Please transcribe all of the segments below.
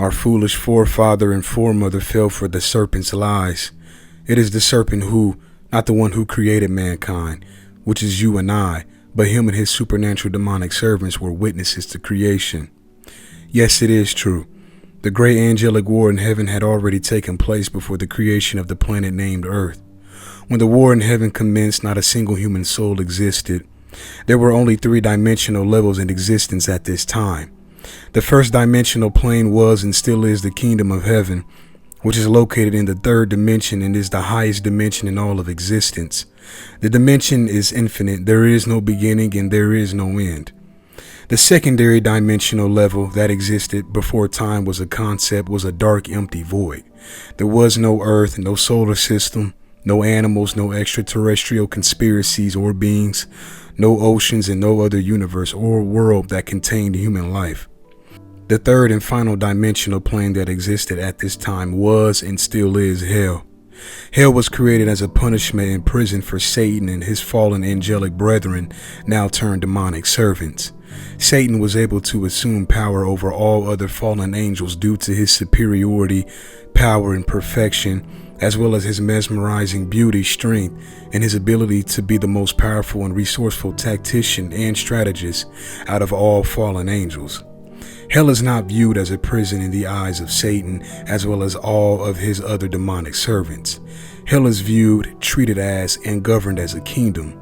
Our foolish forefather and foremother fell for the serpent's lies. It is the serpent who, not the one who created mankind, which is you and I, but him and his supernatural demonic servants were witnesses to creation. Yes, it is true. The great angelic war in heaven had already taken place before the creation of the planet named Earth. When the war in heaven commenced, not a single human soul existed. There were only three-dimensional levels in existence at this time. The first dimensional plane was and still is the kingdom of heaven, which is located in the third dimension and is the highest dimension in all of existence. The dimension is infinite. There is no beginning and there is no end. The secondary dimensional level that existed before time was a concept, was a dark, empty void. There was no earth, no solar system, no animals, no extraterrestrial conspiracies or beings, no oceans, and no other universe or world that contained human life. The third and final dimensional plane that existed at this time was and still is hell. Hell was created as a punishment and prison for Satan and his fallen angelic brethren, now turned demonic servants. Satan was able to assume power over all other fallen angels due to his superiority, power, and perfection, as well as his mesmerizing beauty, strength, and his ability to be the most powerful and resourceful tactician and strategist out of all fallen angels. Hell is not viewed as a prison in the eyes of Satan, as well as all of his other demonic servants. Hell is viewed, treated as, and governed as a kingdom.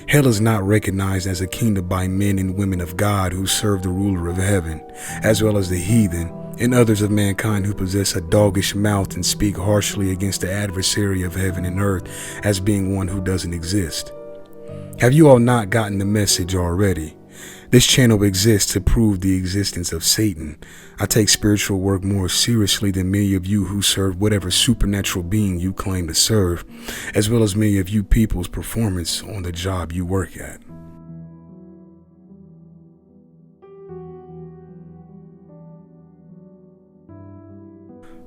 Hell is not recognized as a kingdom by men and women of God who serve the ruler of heaven, as well as the heathen and others of mankind who possess a doggish mouth and speak harshly against the adversary of heaven and earth as being one who doesn't exist. Have you all not gotten the message already? This channel exists to prove the existence of Satan. I take spiritual work more seriously than many of you who serve whatever supernatural being you claim to serve, as well as many of you people's performance on the job you work at.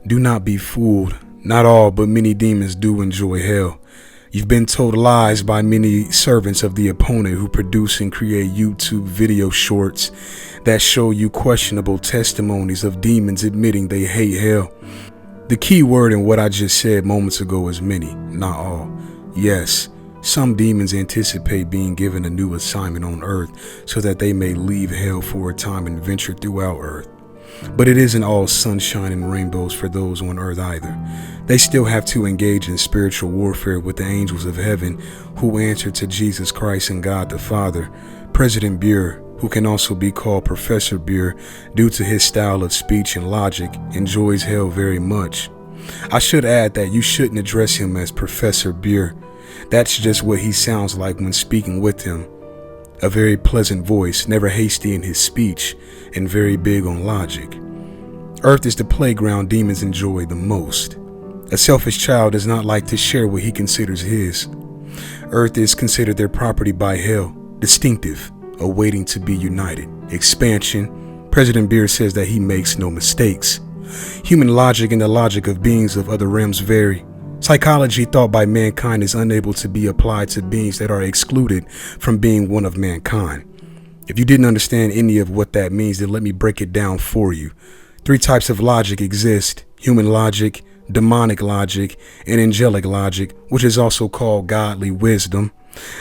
Do not be fooled. Not all, but many demons do enjoy hell. You've been told lies by many servants of the opponent who produce and create YouTube video shorts that show you questionable testimonies of demons admitting they hate hell. The key word in what I just said moments ago is many, not all. Yes, some demons anticipate being given a new assignment on Earth so that they may leave hell for a time and venture throughout Earth. But it isn't all sunshine and rainbows for those on Earth either. They still have to engage in spiritual warfare with the angels of heaven who answer to Jesus Christ and God the Father. President Buer, who can also be called Professor Buer due to his style of speech and logic, enjoys hell very much. I should add that you shouldn't address him as Professor Buer. That's just what he sounds like when speaking with him. A very pleasant voice, never hasty in his speech, and very big on logic. Earth is the playground demons enjoy the most. A selfish child does not like to share what he considers his. Earth is considered their property by hell, distinctive, awaiting to be united. Expansion. President Buer says that he makes no mistakes. Human logic and the logic of beings of other realms vary. Psychology thought by mankind is unable to be applied to beings that are excluded from being one of mankind. If you didn't understand any of what that means, then let me break it down for you. 3 types of logic exist: human logic, demonic logic, and angelic logic, which is also called godly wisdom.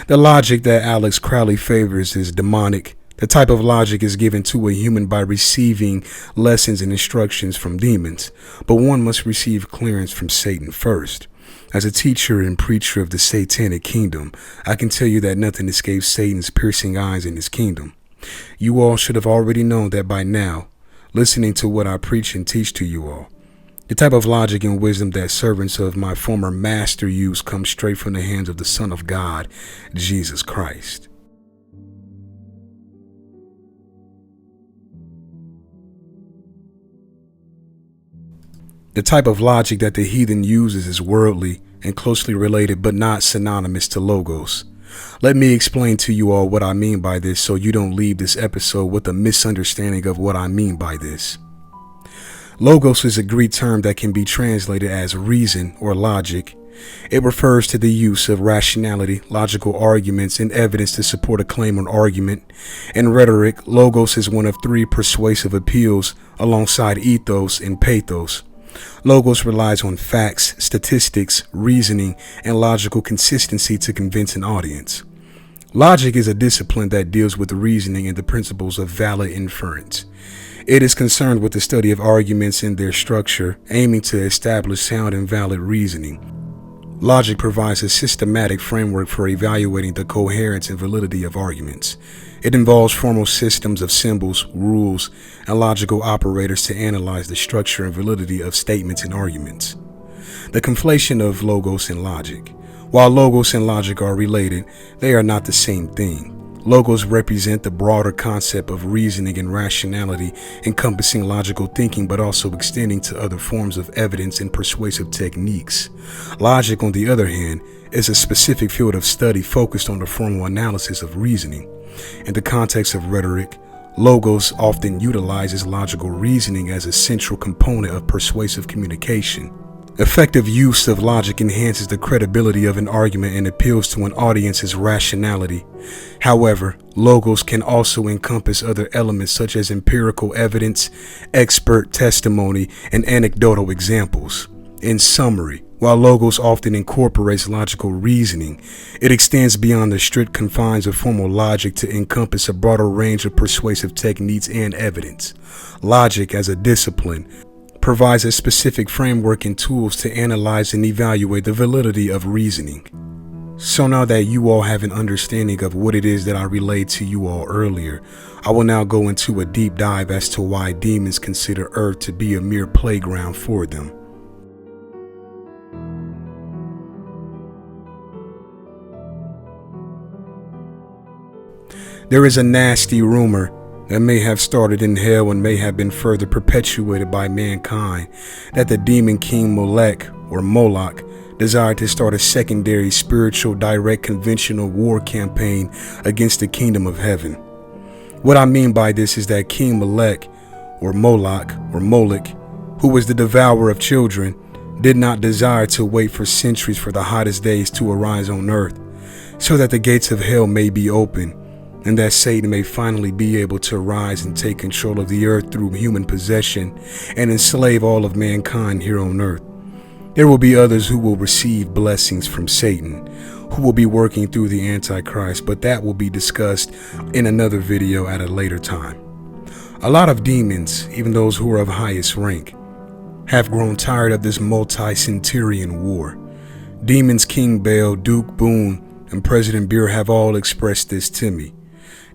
The logic that Alex Crowley favors is demonic. The type of logic is given to a human by receiving lessons and instructions from demons, but one must receive clearance from Satan first. As a teacher and preacher of the satanic kingdom, I can tell you that nothing escapes Satan's piercing eyes in his kingdom. You all should have already known that by now, listening to what I preach and teach to you all. The type of logic and wisdom that servants of my former master use comes straight from the hands of the Son of God, Jesus Christ. The type of logic that the heathen uses is worldly and closely related, but not synonymous to logos. Let me explain to you all what I mean by this so you don't leave this episode with a misunderstanding of what I mean by this. Logos is a Greek term that can be translated as reason or logic. It refers to the use of rationality, logical arguments, and evidence to support a claim or argument. In rhetoric, logos is one of three persuasive appeals alongside ethos and pathos. Logos relies on facts, statistics, reasoning, and logical consistency to convince an audience. Logic is a discipline that deals with reasoning and the principles of valid inference. It is concerned with the study of arguments and their structure, aiming to establish sound and valid reasoning. Logic provides a systematic framework for evaluating the coherence and validity of arguments. It involves formal systems of symbols, rules, and logical operators to analyze the structure and validity of statements and arguments. The conflation of logos and logic. While logos and logic are related, they are not the same thing. Logos represent the broader concept of reasoning and rationality, encompassing logical thinking but also extending to other forms of evidence and persuasive techniques. Logic, on the other hand, is a specific field of study focused on the formal analysis of reasoning. In the context of rhetoric, logos often utilizes logical reasoning as a central component of persuasive communication. Effective use of logic enhances the credibility of an argument and appeals to an audience's rationality. However, logos can also encompass other elements such as empirical evidence, expert testimony, and anecdotal examples. In summary, while logos often incorporates logical reasoning, it extends beyond the strict confines of formal logic to encompass a broader range of persuasive techniques and evidence. Logic, as a discipline, provides a specific framework and tools to analyze and evaluate the validity of reasoning. So now that you all have an understanding of what it is that I relayed to you all earlier, I will now go into a deep dive as to why demons consider Earth to be a mere playground for them. There is a nasty rumor that may have started in hell and may have been further perpetuated by mankind, that the demon king Moloch, or Moloch, desired to start a secondary spiritual direct conventional war campaign against the kingdom of heaven. What I mean by this is that King Moloch, or Moloch, who was the devourer of children, did not desire to wait for centuries for the hottest days to arise on earth, so that the gates of hell may be open, and that Satan may finally be able to rise and take control of the earth through human possession and enslave all of mankind here on earth. There will be others who will receive blessings from Satan, who will be working through the Antichrist, but that will be discussed in another video at a later time. A lot of demons, even those who are of highest rank, have grown tired of this multi-centurion war. Demons King Bael, Duke Boone, and President Buer have all expressed this to me.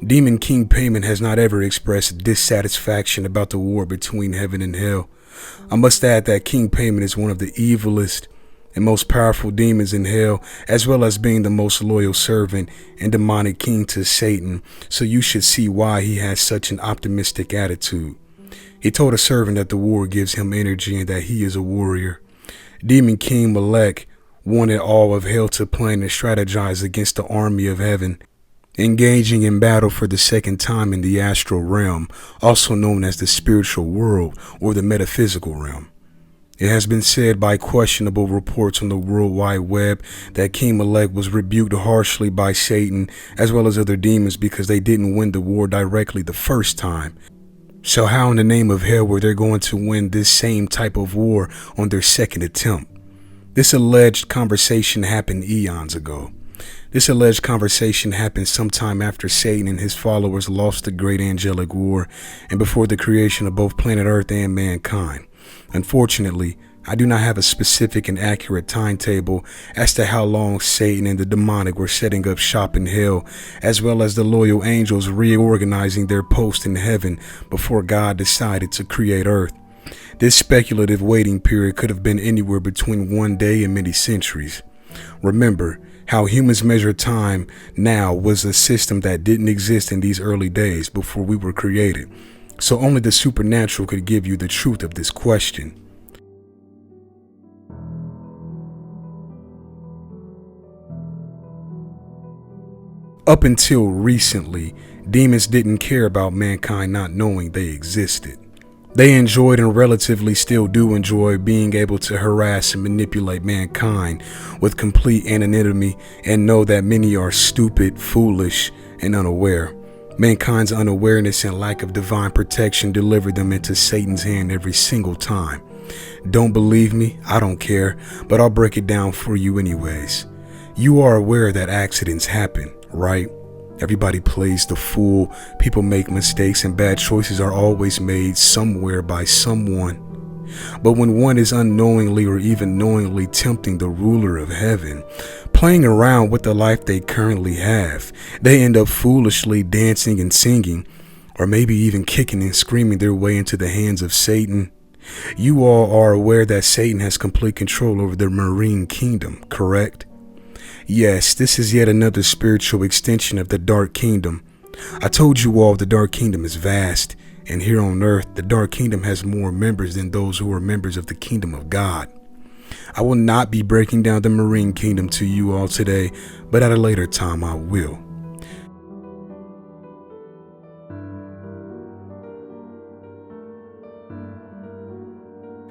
Demon King Payment has not ever expressed dissatisfaction about the war between heaven and hell. I must add that King Payment is one of the evilest and most powerful demons in hell, as well as being the most loyal servant and demonic king to Satan, so you should see why he has such an optimistic attitude. He told a servant that the war gives him energy and that he is a warrior. Demon King Moloch wanted all of hell to plan and strategize against the army of heaven, engaging in battle for the second time in the astral realm, also known as the spiritual world or the metaphysical realm. It has been said by questionable reports on the World Wide Web that King Moloch was rebuked harshly by Satan as well as other demons because they didn't win the war directly the first time. So how in the name of hell were they going to win this same type of war on their second attempt? This alleged conversation happened eons ago. This alleged conversation happened sometime after Satan and his followers lost the great angelic war and before the creation of both planet Earth and mankind. Unfortunately, I do not have a specific and accurate timetable as to how long Satan and the demonic were setting up shop in hell, as well as the loyal angels reorganizing their post in heaven before God decided to create Earth. This speculative waiting period could have been anywhere between one day and many centuries. Remember, how humans measure time now was a system that didn't exist in these early days before we were created. So only the supernatural could give you the truth of this question. Up until recently, demons didn't care about mankind not knowing they existed. They enjoyed and relatively still do enjoy being able to harass and manipulate mankind with complete anonymity and know that many are stupid, foolish, and unaware. Mankind's unawareness and lack of divine protection deliver them into Satan's hand every single time. Don't believe me? I don't care, but I'll break it down for you anyways. You are aware that accidents happen, right? Everybody plays the fool, people make mistakes, and bad choices are always made somewhere by someone. But when one is unknowingly or even knowingly tempting the ruler of heaven, playing around with the life they currently have, they end up foolishly dancing and singing, or maybe even kicking and screaming their way into the hands of Satan. You all are aware that Satan has complete control over the marine kingdom, correct? Yes, this is yet another spiritual extension of the Dark Kingdom. I told you all the Dark Kingdom is vast, and here on earth, the Dark Kingdom has more members than those who are members of the Kingdom of God. I will not be breaking down the Marine Kingdom to you all today, but at a later time I will.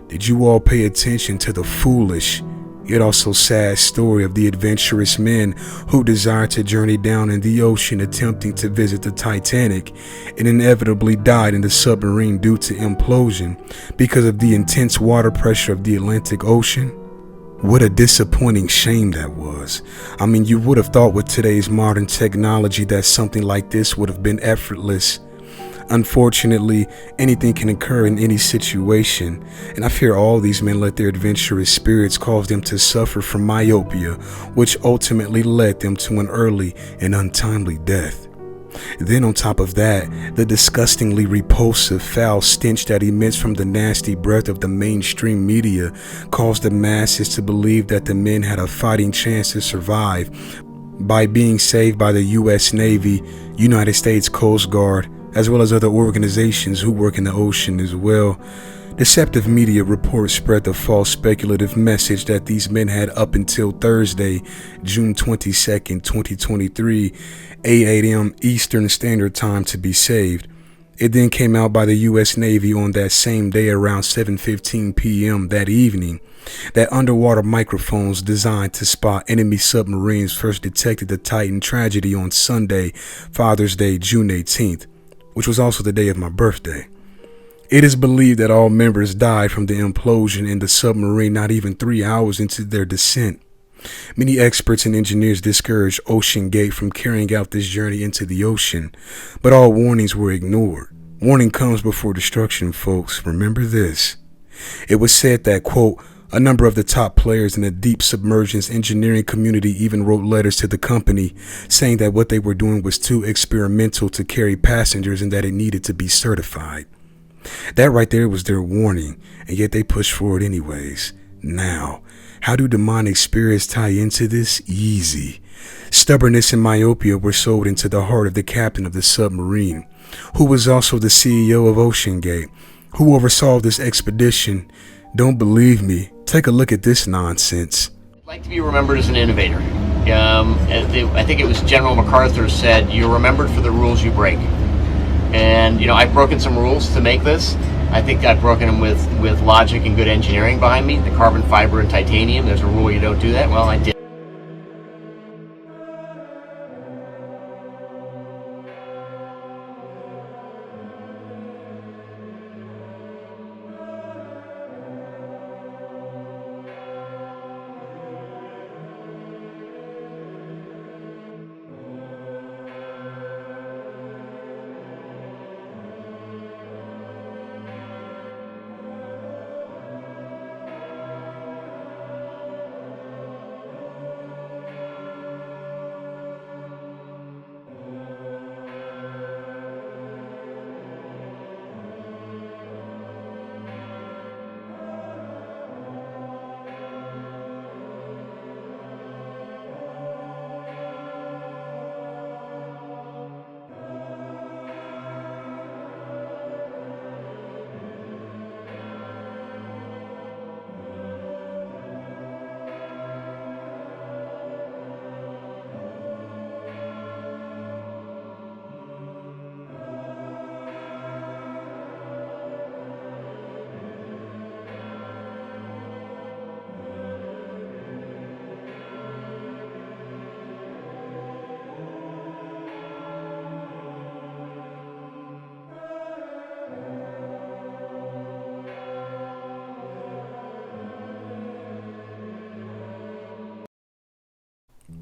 Did you all pay attention to the foolish, yet also sad story of the adventurous men who desired to journey down in the ocean attempting to visit the Titanic and inevitably died in the submarine due to implosion because of the intense water pressure of the Atlantic Ocean? What a disappointing shame that was. I mean, you would have thought with today's modern technology that something like this would have been effortless. Unfortunately, anything can occur in any situation, and I fear all these men let their adventurous spirits cause them to suffer from myopia, which ultimately led them to an early and untimely death. Then on top of that, the disgustingly repulsive foul stench that emits from the nasty breath of the mainstream media caused the masses to believe that the men had a fighting chance to survive by being saved by the U.S. Navy, United States Coast Guard, as well as other organizations who work in the ocean as well. Deceptive media reports spread the false speculative message that these men had up until Thursday, June 22nd, 2023, 8 a.m. Eastern Standard Time to be saved. It then came out by the U.S. Navy on that same day around 7:15 p.m. that evening that underwater microphones designed to spot enemy submarines first detected the Titan tragedy on Sunday, Father's Day, June 18th, which was also the day of my birthday. It is believed that all members died from the implosion in the submarine not even 3 hours into their descent. Many experts and engineers discouraged Ocean Gate from carrying out this journey into the ocean, but all warnings were ignored. Warning comes before destruction, folks. Remember this. It was said that, quote, a number of the top players in the deep submergence engineering community even wrote letters to the company saying that what they were doing was too experimental to carry passengers and that it needed to be certified. That right there was their warning, and yet they pushed forward anyways. Now, how do demonic spirits tie into this? Easy. Stubbornness and myopia were sold into the heart of the captain of the submarine, who was also the CEO of Ocean Gate, who oversaw this expedition. Don't believe me? Take a look at this nonsense. I'd like to be remembered as an innovator. I think it was General MacArthur said, you're remembered for the rules you break. And, I've broken some rules to make this. I think I've broken them with logic and good engineering behind me. The carbon fiber and titanium, there's a rule you don't do that. Well, I did.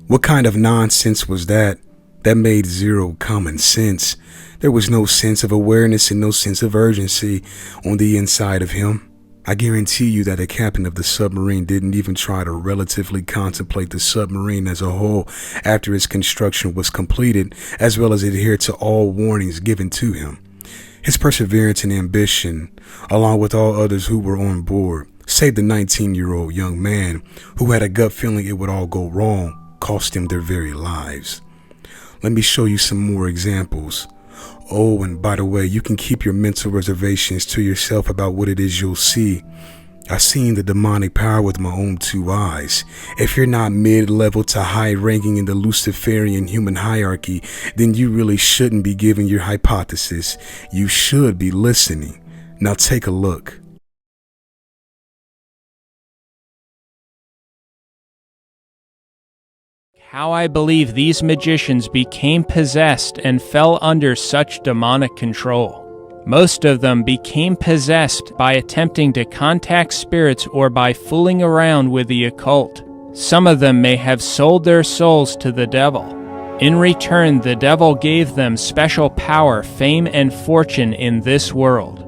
What kind of nonsense was that? That made zero common sense. There was no sense of awareness and no sense of urgency on the inside of him. I guarantee you that the captain of the submarine didn't even try to relatively contemplate the submarine as a whole after its construction was completed, as well as adhere to all warnings given to him. His perseverance and ambition, along with all others who were on board, saved the 19-year-old young man who had a gut feeling it would all go wrong, cost them their very lives. Let me show you some more examples. Oh, and by the way, you can keep your mental reservations to yourself about what it is you'll see. I've seen the demonic power with my own two eyes. If you're not mid-level to high-ranking in the Luciferian human hierarchy, then you really shouldn't be giving your hypothesis. You should be listening. Now take a look. How I believe these magicians became possessed and fell under such demonic control. Most of them became possessed by attempting to contact spirits or by fooling around with the occult. Some of them may have sold their souls to the devil. In return, the devil gave them special power, fame, and fortune in this world.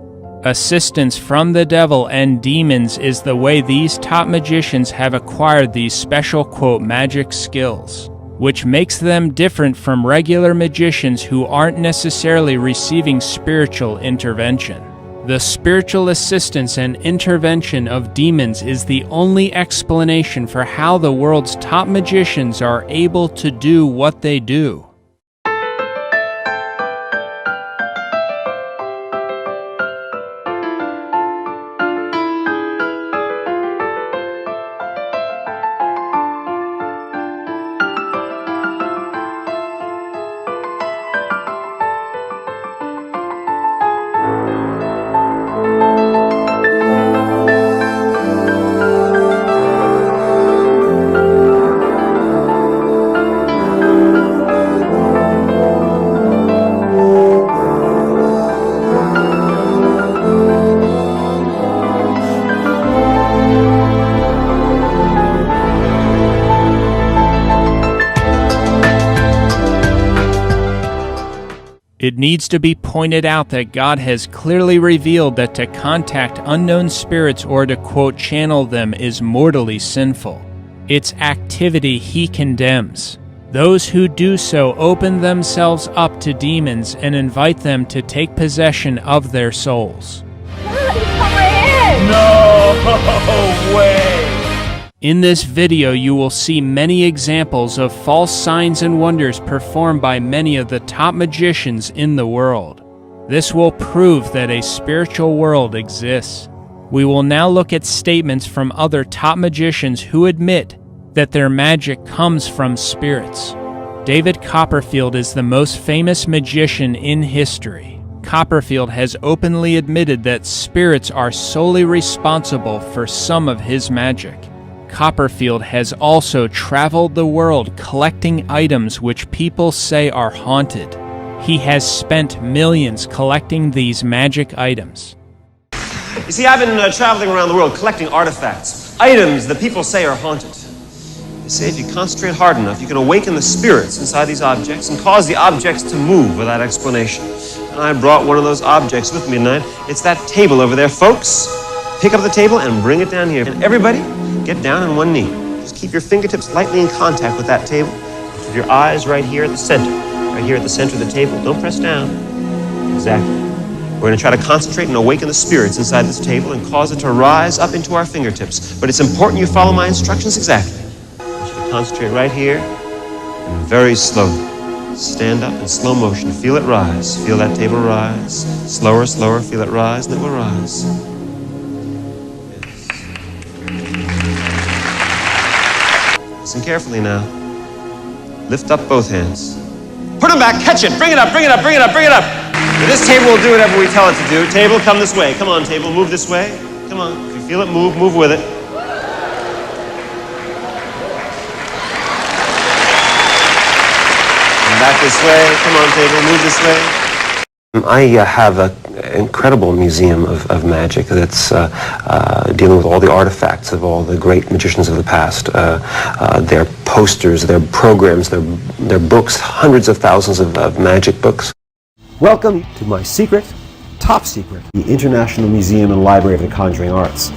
Assistance from the devil and demons is the way these top magicians have acquired these special, quote, magic skills, which makes them different from regular magicians who aren't necessarily receiving spiritual intervention. The spiritual assistance and intervention of demons is the only explanation for how the world's top magicians are able to do what they do. It needs to be pointed out that God has clearly revealed that to contact unknown spirits or to, quote, channel them is mortally sinful. Its activity he condemns. Those who do so open themselves up to demons and invite them to take possession of their souls. No way! In this video, you will see many examples of false signs and wonders performed by many of the top magicians in the world. This will prove that a spiritual world exists. We will now look at statements from other top magicians who admit that their magic comes from spirits. David Copperfield is the most famous magician in history. Copperfield has openly admitted that spirits are solely responsible for some of his magic. Copperfield has also traveled the world collecting items which people say are haunted. He has spent millions collecting these magic items. You see, I've been traveling around the world collecting artifacts, items that people say are haunted. They say if you concentrate hard enough, you can awaken the spirits inside these objects and cause the objects to move without explanation. And I brought one of those objects with me tonight. It's that table over there, folks. Pick up the table and bring it down here. And everybody, get down on one knee. Just keep your fingertips lightly in contact with that table. Keep your eyes right here at the center. Right here at the center of the table. Don't press down. Exactly. We're going to try to concentrate and awaken the spirits inside this table and cause it to rise up into our fingertips. But it's important you follow my instructions exactly. I want you to concentrate right here and very slowly. Stand up in slow motion. Feel it rise. Feel that table rise. Slower, slower. Feel it rise, and it will rise. Listen carefully now. Lift up both hands. Put them back, catch it, bring it up, bring it up, bring it up, bring it up. Now this table will do whatever we tell it to do. Table, come this way. Come on, table, move this way. Come on, if you feel it move, move with it. And back this way. Come on, table, move this way. I have an incredible museum of magic that's dealing with all the artifacts of all the great magicians of the past. Their posters, their programs, their books, hundreds of thousands of magic books. Welcome to my secret, top secret, the International Museum and Library of the Conjuring Arts,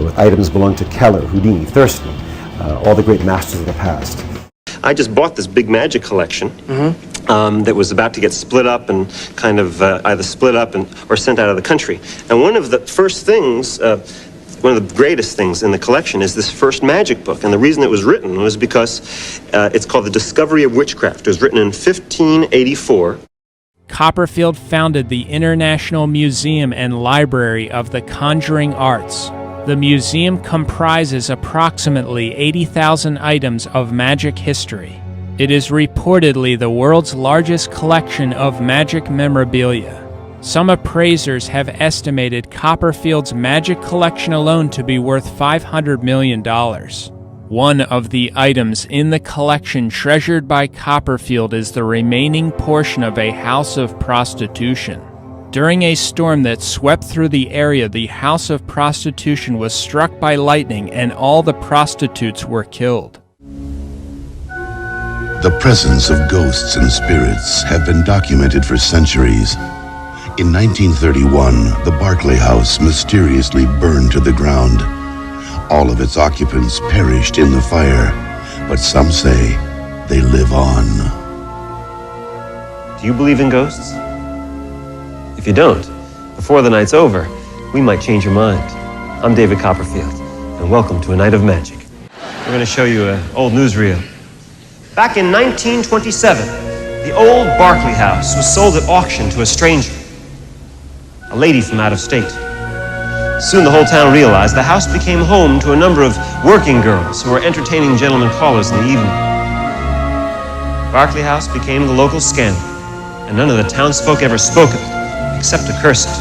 with items belonging to Keller, Houdini, Thurston, all the great masters of the past. I just bought this big magic collection. That was about to get split up and kind of either split up or sent out of the country. And one of the first things, one of the greatest things in the collection is this first magic book. And the reason it was written was because it's called The Discovery of Witchcraft. It was written in 1584. Copperfield founded the International Museum and Library of the Conjuring Arts. The museum comprises approximately 80,000 items of magic history. It is reportedly the world's largest collection of magic memorabilia. Some appraisers have estimated Copperfield's magic collection alone to be worth $500 million. One of the items in the collection treasured by Copperfield is the remaining portion of a house of prostitution. During a storm that swept through the area, the house of prostitution was struck by lightning and all the prostitutes were killed. The presence of ghosts and spirits have been documented for centuries. In 1931, the Barclay House mysteriously burned to the ground. All of its occupants perished in the fire, but some say they live on. Do you believe in ghosts? If you don't, before the night's over, we might change your mind. I'm David Copperfield, and welcome to A Night of Magic. We're going to show you an old newsreel. Back in 1927, the old Barclay House was sold at auction to a stranger, a lady from out of state. Soon the whole town realized the house became home to a number of working girls who were entertaining gentlemen callers in the evening. Barclay House became the local scandal, and none of the townsfolk ever spoke of it, except to curse it.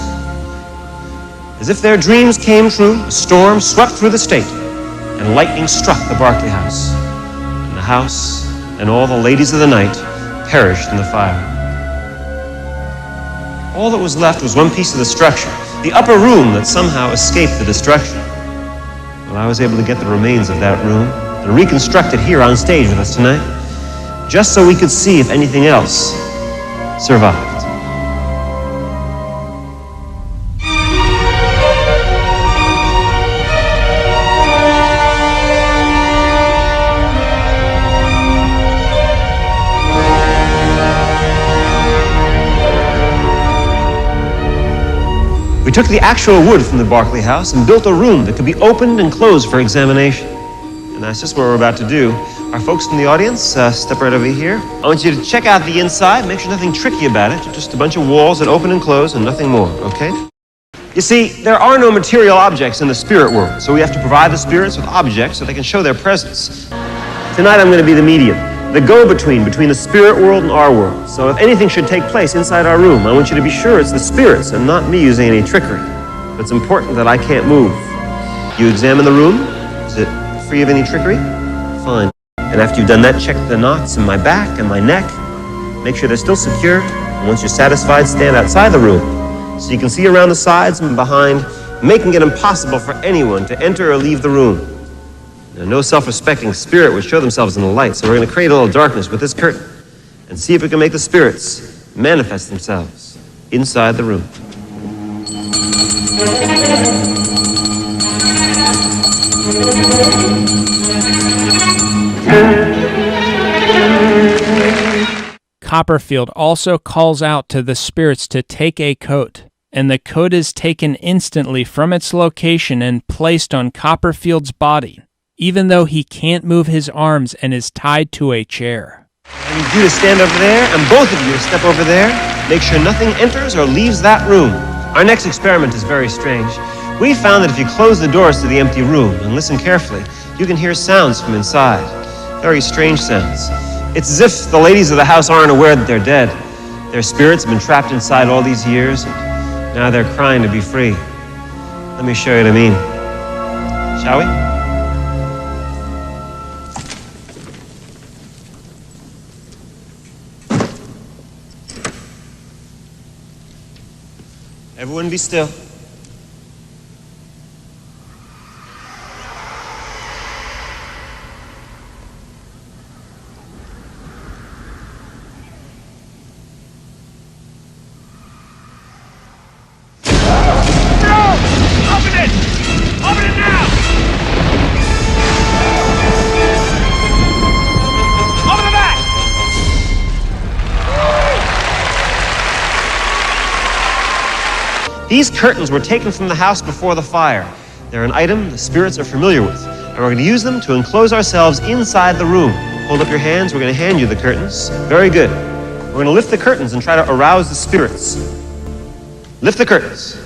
As if their dreams came true, a storm swept through the state, and lightning struck the Barclay House. And the house and all the ladies of the night perished in the fire. All that was left was one piece of the structure, the upper room that somehow escaped the destruction. Well, I was able to get the remains of that room and reconstruct it here on stage with us tonight, just so we could see if anything else survived. We took the actual wood from the Barclay House and built a room that could be opened and closed for examination. And that's just what we're about to do. Our folks from the audience, step right over here. I want you to check out the inside, make sure nothing tricky about it, just a bunch of walls that open and close and nothing more, okay? You see, there are no material objects in the spirit world, so we have to provide the spirits with objects so they can show their presence. Tonight I'm going to be the medium, the go-between between the spirit world and our world. So if anything should take place inside our room, I want you to be sure it's the spirits and not me using any trickery. But it's important that I can't move. You examine the room. Is it free of any trickery? Fine. And after you've done that, check the knots in my back and my neck. Make sure they're still secure. And once you're satisfied, stand outside the room so you can see around the sides and behind, making it impossible for anyone to enter or leave the room. Now, no self-respecting spirit would show themselves in the light, so we're going to create a little darkness with this curtain and see if we can make the spirits manifest themselves inside the room. Copperfield also calls out to the spirits to take a coat, and the coat is taken instantly from its location and placed on Copperfield's body, even though he can't move his arms and is tied to a chair. I need you to stand over there, and both of you to step over there. Make sure nothing enters or leaves that room. Our next experiment is very strange. We found that if you close the doors to the empty room and listen carefully, you can hear sounds from inside. Very strange sounds. It's as if the ladies of the house aren't aware that they're dead. Their spirits have been trapped inside all these years, and now they're crying to be free. Let me show you what I mean. Shall we? and be still. These curtains were taken from the house before the fire. They're an item the spirits are familiar with, and we're going to use them to enclose ourselves inside the room. Hold up your hands, we're going to hand you the curtains. Very good. We're going to lift the curtains and try to arouse the spirits. Lift the curtains.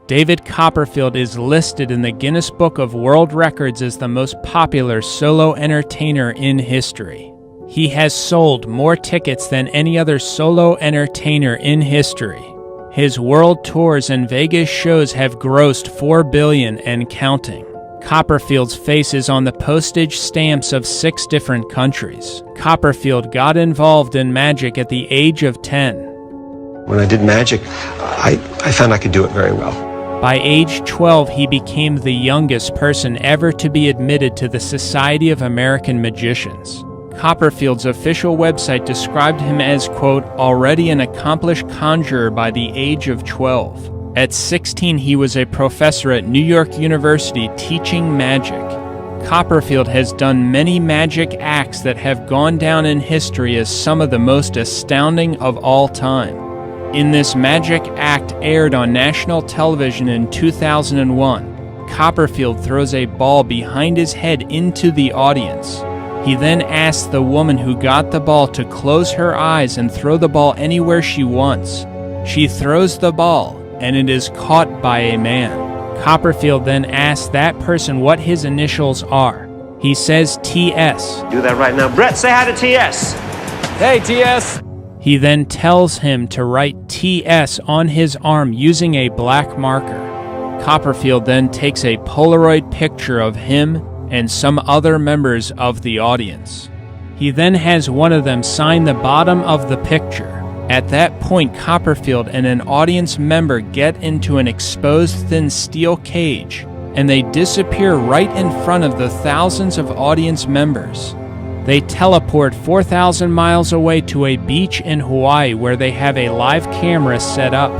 David Copperfield is listed in the Guinness Book of World Records as the most popular solo entertainer in history. He has sold more tickets than any other solo entertainer in history. His world tours and Vegas shows have grossed $4 billion and counting. Copperfield's face is on the postage stamps of 6 different countries. Copperfield got involved in magic at the age of 10. When I did magic, I found I could do it very well. By age 12, he became the youngest person ever to be admitted to the Society of American Magicians. Copperfield's official website described him as, quote, already an accomplished conjurer by the age of 12. At 16, he was a professor at New York University teaching magic. Copperfield has done many magic acts that have gone down in history as some of the most astounding of all time. In this magic act aired on national television in 2001, Copperfield throws a ball behind his head into the audience. He then asks the woman who got the ball to close her eyes and throw the ball anywhere she wants. She throws the ball, and it is caught by a man. Copperfield then asks that person what his initials are. He says TS. Do that right now. Brett, say hi to TS. Hey, TS. He then tells him to write TS on his arm using a black marker. Copperfield then takes a Polaroid picture of him and some other members of the audience. He then has one of them sign the bottom of the picture. At that point, Copperfield and an audience member get into an exposed thin steel cage, and they disappear right in front of the thousands of audience members. They teleport 4,000 miles away to a beach in Hawaii where they have a live camera set up.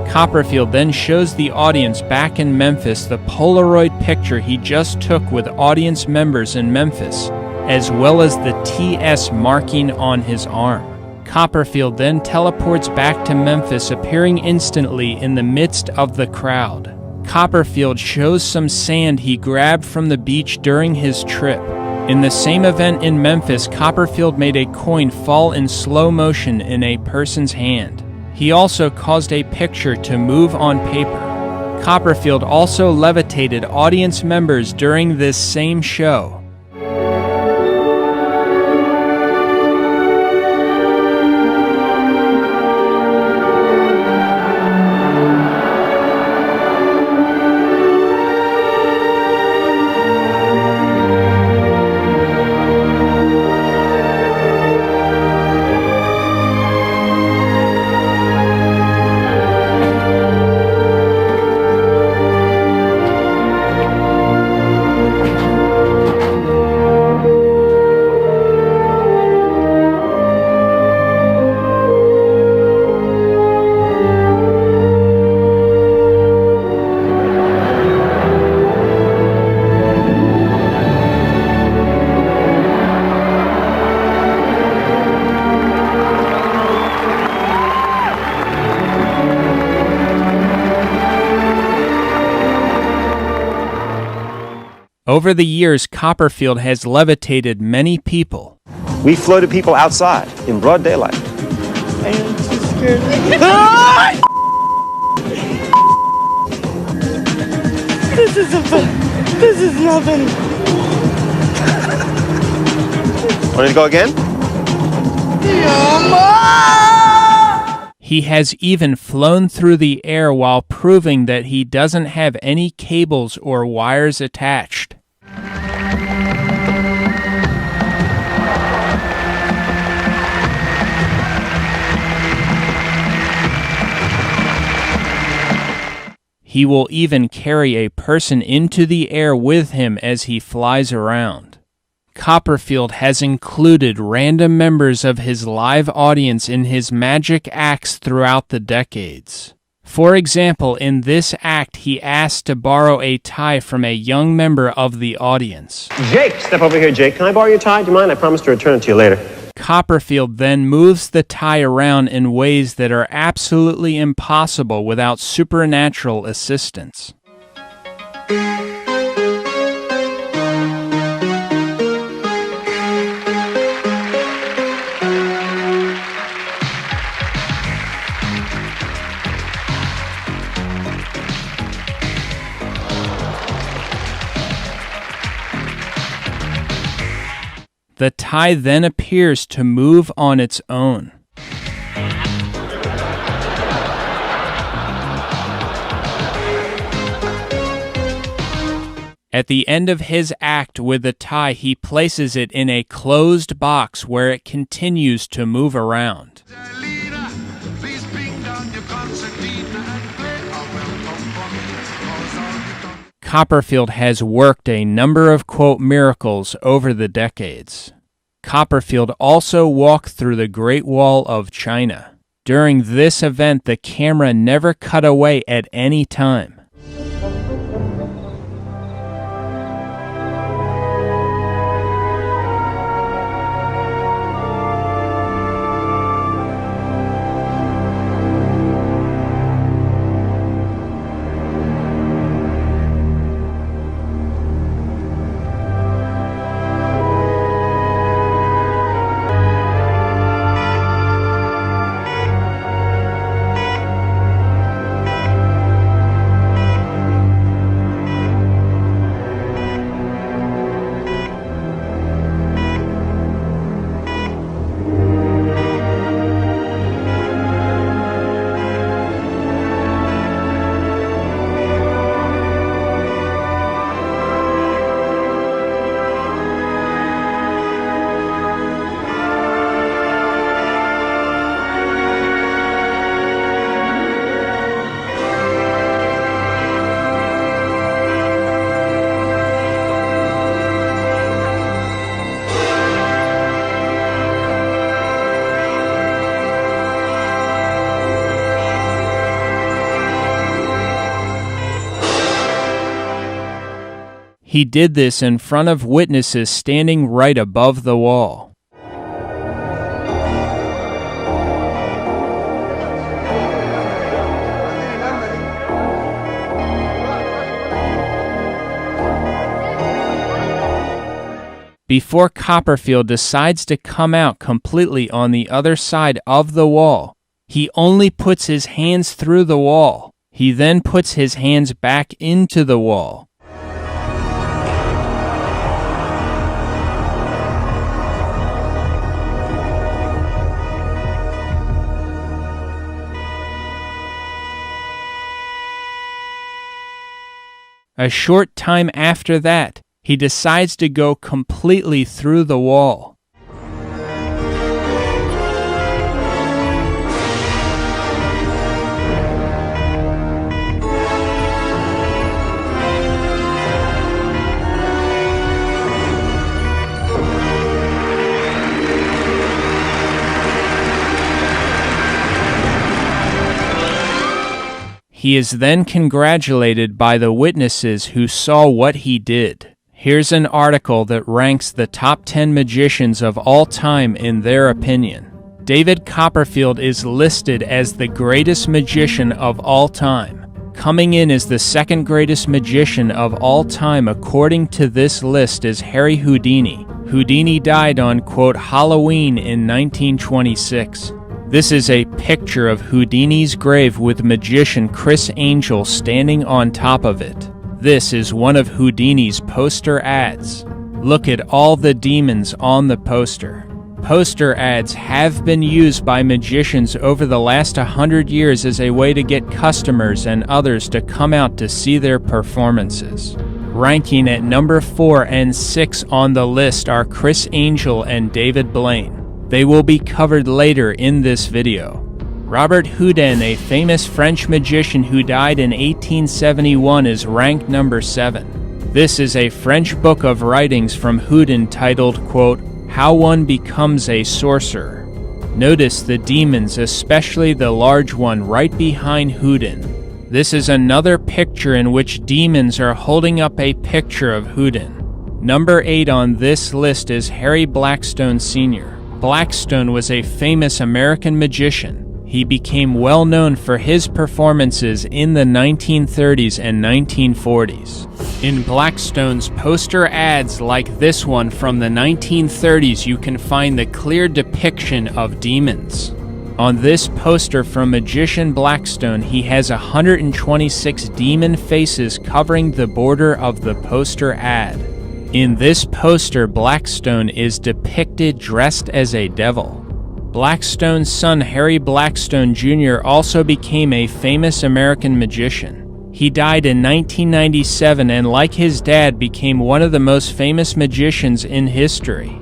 Copperfield then shows the audience back in Memphis the Polaroid picture he just took with audience members in Memphis, as well as the TS marking on his arm. Copperfield then teleports back to Memphis, appearing instantly in the midst of the crowd. Copperfield shows some sand he grabbed from the beach during his trip. In the same event in Memphis, Copperfield made a coin fall in slow motion in a person's hand. He also caused a picture to move on paper. Copperfield also levitated audience members during this same show. Over the years, Copperfield has levitated many people. We floated people outside in broad daylight. I am too scared. This is nothing. Want to go again? He has even flown through the air while proving that he doesn't have any cables or wires attached. He will even carry a person into the air with him as he flies around. Copperfield has included random members of his live audience in his magic acts throughout the decades. For example, in this act, he asked to borrow a tie from a young member of the audience. Jake, step over here, Jake. Can I borrow your tie? Do you mind? I promise to return it to you later. Copperfield then moves the tie around in ways that are absolutely impossible without supernatural assistance. The tie then appears to move on its own. At the end of his act with the tie, he places it in a closed box where it continues to move around. Copperfield has worked a number of quote miracles over the decades. Copperfield also walked through the Great Wall of China. During this event, the camera never cut away at any time. He did this in front of witnesses standing right above the wall. Before Copperfield decides to come out completely on the other side of the wall, he only puts his hands through the wall. He then puts his hands back into the wall. A short time after that, he decides to go completely through the wall. He is then congratulated by the witnesses who saw what he did. Here's an article that ranks the top 10 magicians of all time in their opinion. David Copperfield is listed as the greatest magician of all time. Coming in as the second greatest magician of all time according to this list is Harry Houdini. Houdini died on, quote, Halloween in 1926. This is a picture of Houdini's grave with magician Chris Angel standing on top of it. This is one of Houdini's poster ads. Look at all the demons on the poster. Poster ads have been used by magicians over the last 100 years as a way to get customers and others to come out to see their performances. Ranking at number 4 and 6 on the list are Criss Angel and David Blaine. They will be covered later in this video. Robert Houdin, a famous French magician who died in 1871, is ranked number 7. This is a French book of writings from Houdin titled, quote, How One Becomes a Sorcerer. Notice the demons, especially the large one right behind Houdin. This is another picture in which demons are holding up a picture of Houdin. Number 8 on this list is Harry Blackstone Sr. Blackstone was a famous American magician. He became well known for his performances in the 1930s and 1940s. In Blackstone's poster ads like this one from the 1930s, you can find the clear depiction of demons. On this poster from Magician Blackstone, he has 126 demon faces covering the border of the poster ad. In this poster, Blackstone is depicted dressed as a devil. Blackstone's son, Harry Blackstone Jr., also became a famous American magician. He died in 1997 and, like his dad, became one of the most famous magicians in history.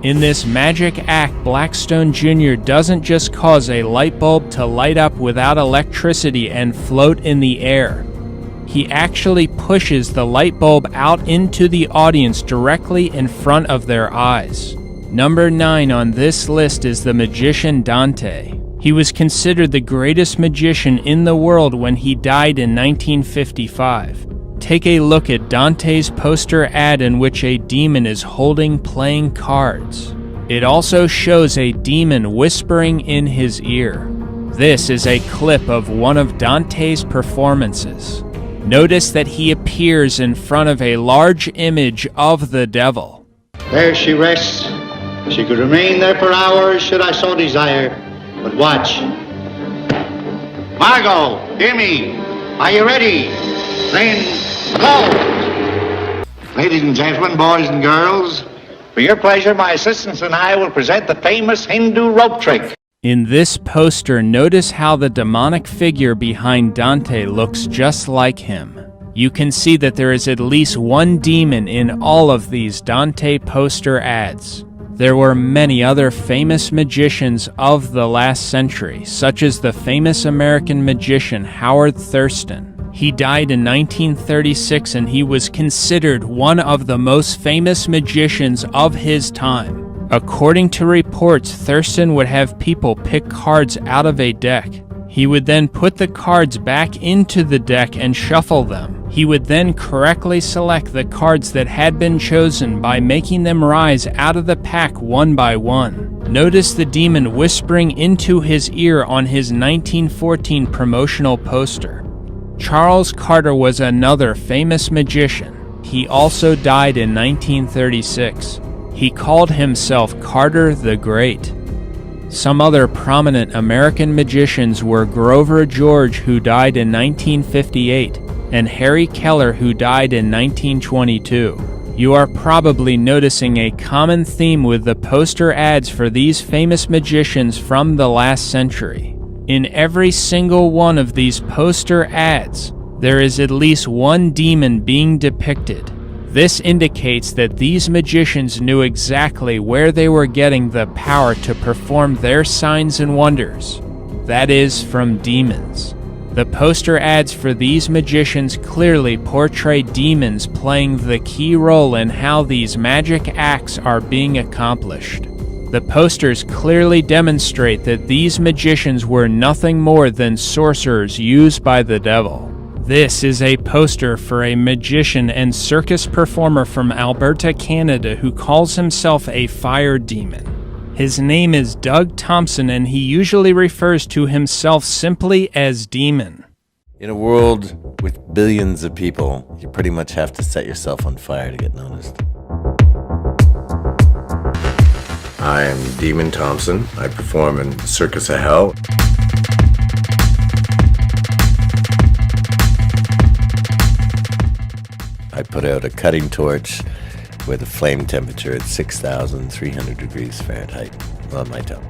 In this magic act, Blackstone Jr. doesn't just cause a light bulb to light up without electricity and float in the air. He actually pushes the light bulb out into the audience directly in front of their eyes. Number 9 on this list is the magician Dante. He was considered the greatest magician in the world when he died in 1955. Take a look at Dante's poster ad in which a demon is holding playing cards. It also shows a demon whispering in his ear. This is a clip of one of Dante's performances. Notice that he appears in front of a large image of the devil. There she rests. She could remain there for hours should I so desire. But watch. Margot, hear me. Are you ready? Then go! Ladies and gentlemen, boys and girls, for your pleasure, my assistants and I will present the famous Hindu rope trick. In this poster, notice how the demonic figure behind Dante looks just like him. You can see that there is at least one demon in all of these Dante poster ads. There were many other famous magicians of the last century, such as the famous American magician Howard Thurston. He died in 1936 and he was considered one of the most famous magicians of his time. According to reports, Thurston would have people pick cards out of a deck. He would then put the cards back into the deck and shuffle them. He would then correctly select the cards that had been chosen by making them rise out of the pack one by one. Notice the demon whispering into his ear on his 1914 promotional poster. Charles Carter was another famous magician. He also died in 1936. He called himself Carter the Great. Some other prominent American magicians were Grover George, who died in 1958, and Harry Keller, who died in 1922. You are probably noticing a common theme with the poster ads for these famous magicians from the last century. In every single one of these poster ads, there is at least one demon being depicted. This indicates that these magicians knew exactly where they were getting the power to perform their signs and wonders. That is, from demons. The poster ads for these magicians clearly portray demons playing the key role in how these magic acts are being accomplished. The posters clearly demonstrate that these magicians were nothing more than sorcerers used by the devil. This is a poster for a magician and circus performer from Alberta, Canada, who calls himself a fire demon. His name is Doug Thompson, and he usually refers to himself simply as Demon. In a world with billions of people, you pretty much have to set yourself on fire to get noticed. I am Demon Thompson. I perform in Circus of Hell. I put out a cutting torch with a flame temperature at 6,300 degrees Fahrenheit on my tongue.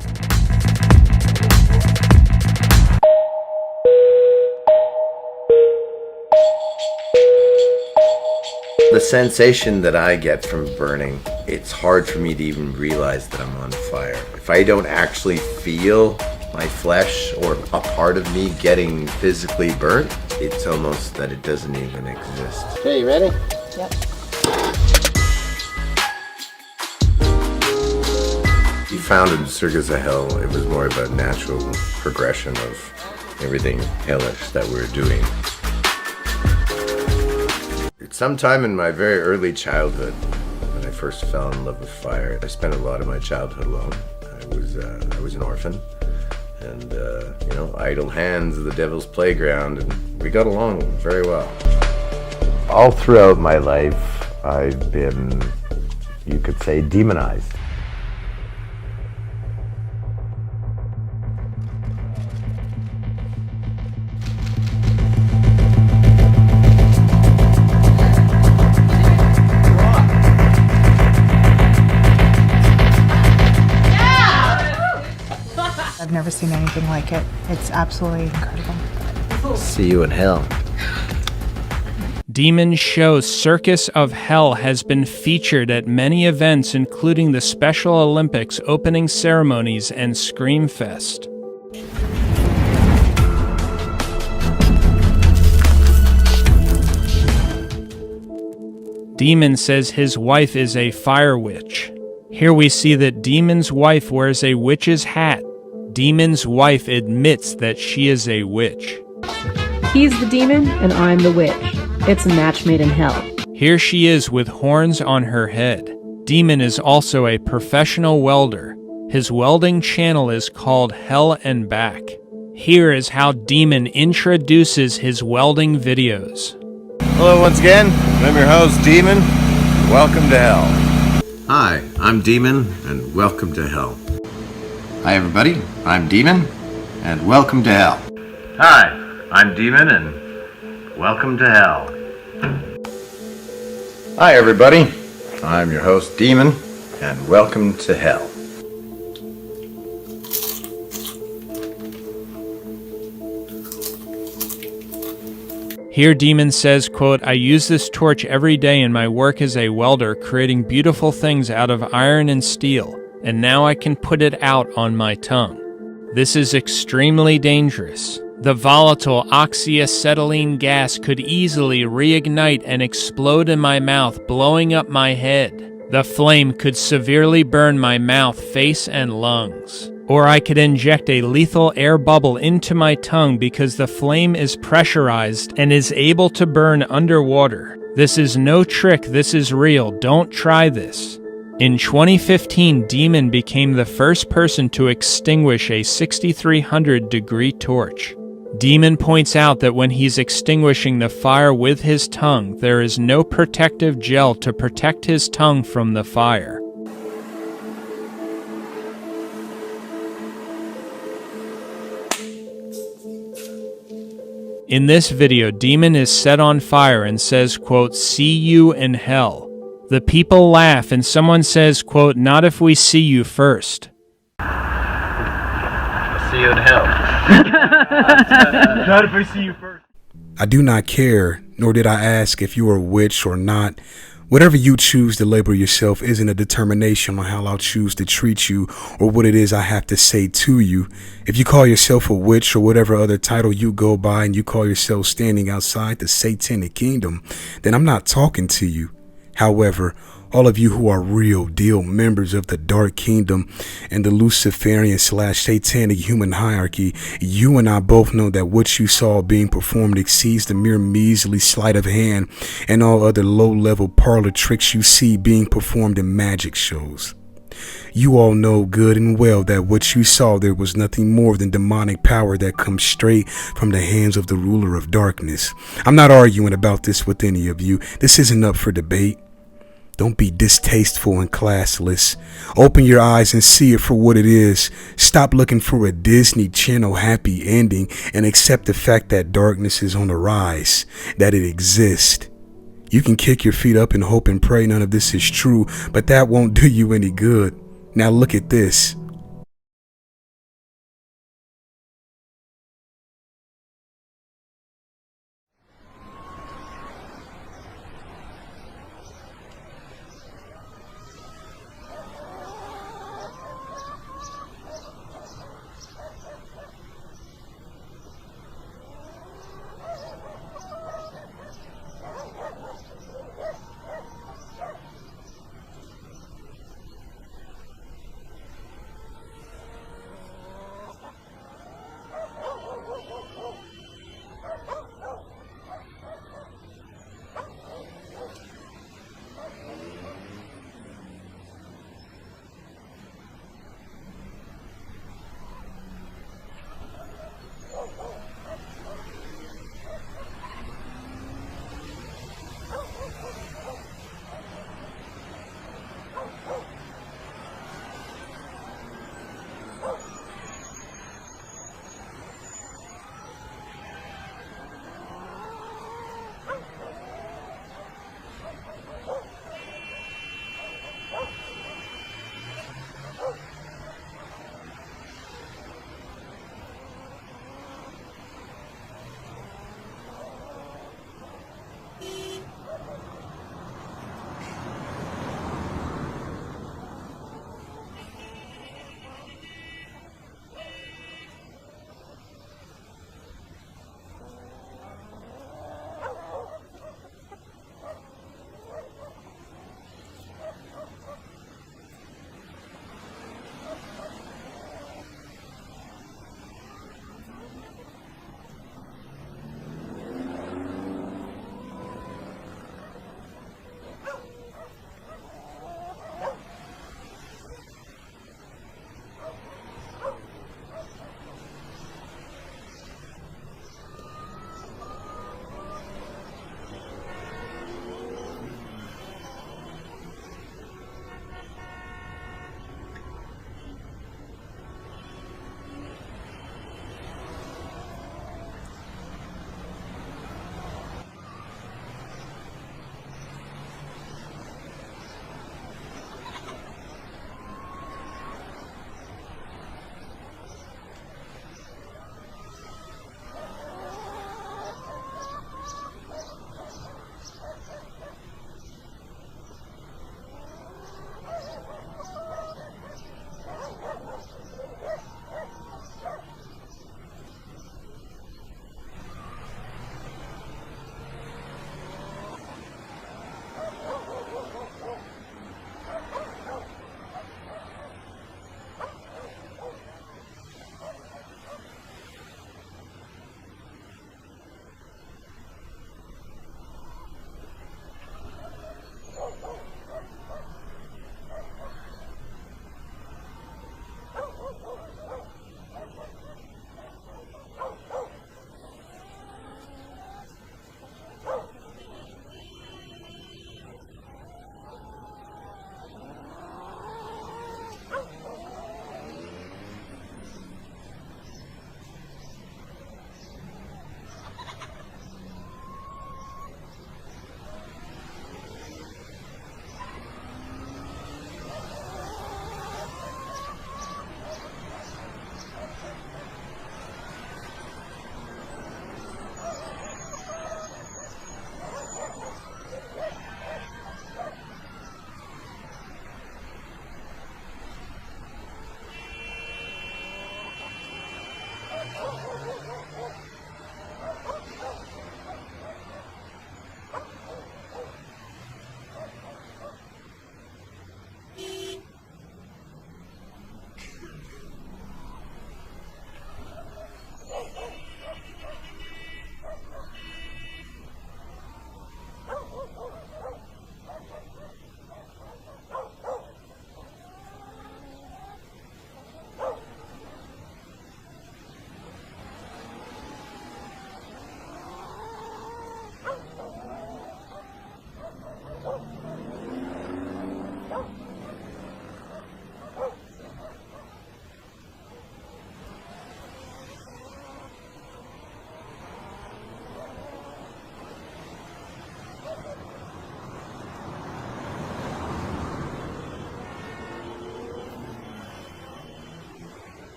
The sensation that I get from burning, it's hard for me to even realize that I'm on fire. If I don't actually feel my flesh or a part of me getting physically burnt, it's almost that it doesn't even exist. Okay, you ready? Yep. You founded Circus of Hell. It was more of a natural progression of everything hellish that we were doing. Sometime in my very early childhood, when I first fell in love with fire, I spent a lot of my childhood alone. I was an orphan, and idle hands of the devil's playground, and we got along very well. All throughout my life, I've been, you could say, demonized. I've never seen anything like it. It's absolutely incredible. See you in hell. Demon's show Circus of Hell has been featured at many events, including the Special Olympics opening ceremonies and Screamfest. Demon says his wife is a fire witch. Here we see that Demon's wife wears a witch's hat. Demon's wife admits that she is a witch. He's the demon and I'm the witch. It's a match made in hell. Here she is with horns on her head. Demon is also a professional welder. His welding channel is called Hell and Back. Here is how Demon introduces his welding videos. Hello once again, I'm your host, Demon. Welcome to hell. Hi, I'm Demon, and welcome to hell. Hi everybody, I'm Demon, and welcome to hell. Hi, I'm Demon, and welcome to hell. Hi everybody, I'm your host, Demon, and welcome to hell. Here Demon says, quote, I use this torch every day in my work as a welder, creating beautiful things out of iron and steel, and now I can put it out on my tongue. This is extremely dangerous. The volatile oxyacetylene gas could easily reignite and explode in my mouth, blowing up my head. The flame could severely burn my mouth, face, and lungs. Or I could inject a lethal air bubble into my tongue because the flame is pressurized and is able to burn underwater. This is no trick, this is real, don't try this. In 2015, Demon became the first person to extinguish a 6,300-degree torch. Demon points out that when he's extinguishing the fire with his tongue, there is no protective gel to protect his tongue from the fire. In this video, Demon is set on fire and says, quote, see you in hell. The people laugh and someone says, quote, not if we see you first. I'll see you in hell. Not if I see you first. I do not care, nor did I ask if you are a witch or not. Whatever you choose to label yourself isn't a determination on how I'll choose to treat you or what it is I have to say to you. If you call yourself a witch or whatever other title you go by and you call yourself standing outside the satanic kingdom, then I'm not talking to you. However, all of you who are real deal members of the Dark Kingdom and the Luciferian/satanic human hierarchy, you and I both know that what you saw being performed exceeds the mere measly sleight of hand and all other low-level parlor tricks you see being performed in magic shows. You all know good and well that what you saw there was nothing more than demonic power that comes straight from the hands of the ruler of darkness. I'm not arguing about this with any of you. This isn't up for debate. Don't be distasteful and classless. Open your eyes and see it for what it is. Stop looking for a Disney Channel happy ending and accept the fact that darkness is on the rise, that it exists. You can kick your feet up and hope and pray none of this is true, but that won't do you any good. Now look at this.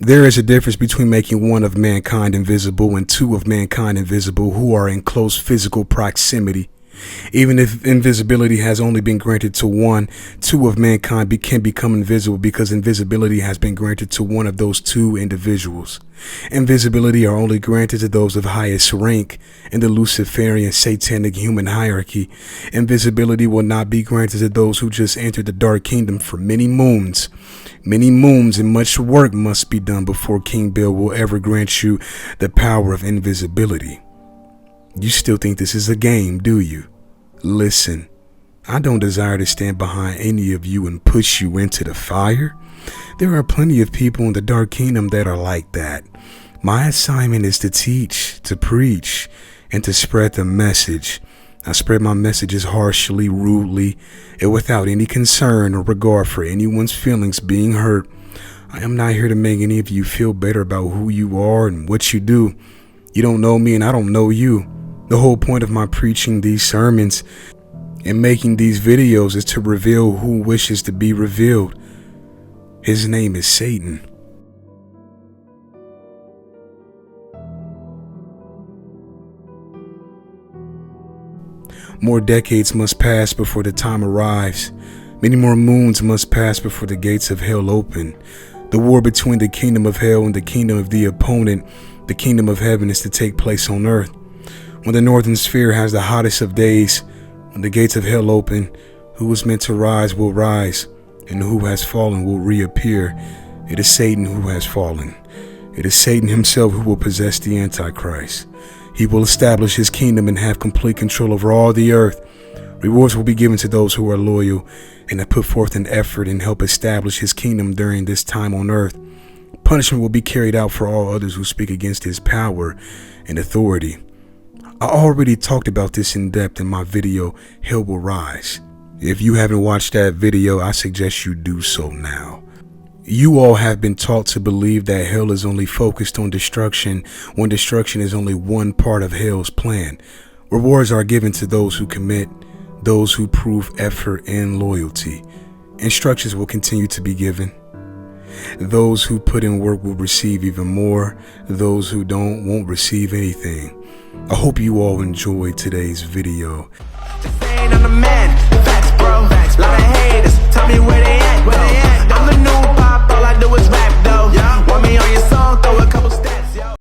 There is a difference between making one of mankind invisible and two of mankind invisible who are in close physical proximity. Even if invisibility has only been granted to one, two of mankind can become invisible because invisibility has been granted to one of those two individuals. Invisibility are only granted to those of highest rank in the Luciferian satanic human hierarchy. Invisibility will not be granted to those who just entered the Dark Kingdom for many moons. Many moons and much work must be done before King Bael will ever grant you the power of invisibility. You still think this is a game, do you? Listen, I don't desire to stand behind any of you and push you into the fire. There are plenty of people in the Dark Kingdom that are like that. My assignment is to teach, to preach, and to spread the message. I spread my messages harshly, rudely, and without any concern or regard for anyone's feelings being hurt. I am not here to make any of you feel better about who you are and what you do. You don't know me and I don't know you. The whole point of my preaching these sermons and making these videos is to reveal who wishes to be revealed. His name is Satan. More decades must pass before the time arrives. Many more moons must pass before the gates of hell open. The war between the kingdom of hell and the kingdom of the opponent, the kingdom of heaven, is to take place on earth. When the northern sphere has the hottest of days, when the gates of hell open, who was meant to rise will rise, and who has fallen will reappear. It is Satan who has fallen. It is Satan himself who will possess the Antichrist. He will establish his kingdom and have complete control over all the earth. Rewards will be given to those who are loyal and have put forth an effort and help establish his kingdom during this time on earth. Punishment will be carried out for all others who speak against his power and authority. I already talked about this in depth in my video, Hell Will Rise. If you haven't watched that video, I suggest you do so now. You all have been taught to believe that hell is only focused on destruction, when destruction is only one part of hell's plan. Rewards are given to those who commit, those who prove effort and loyalty. Instructions will continue to be given. Those who put in work will receive even more. Those who don't won't receive anything. I hope you all enjoyed today's video.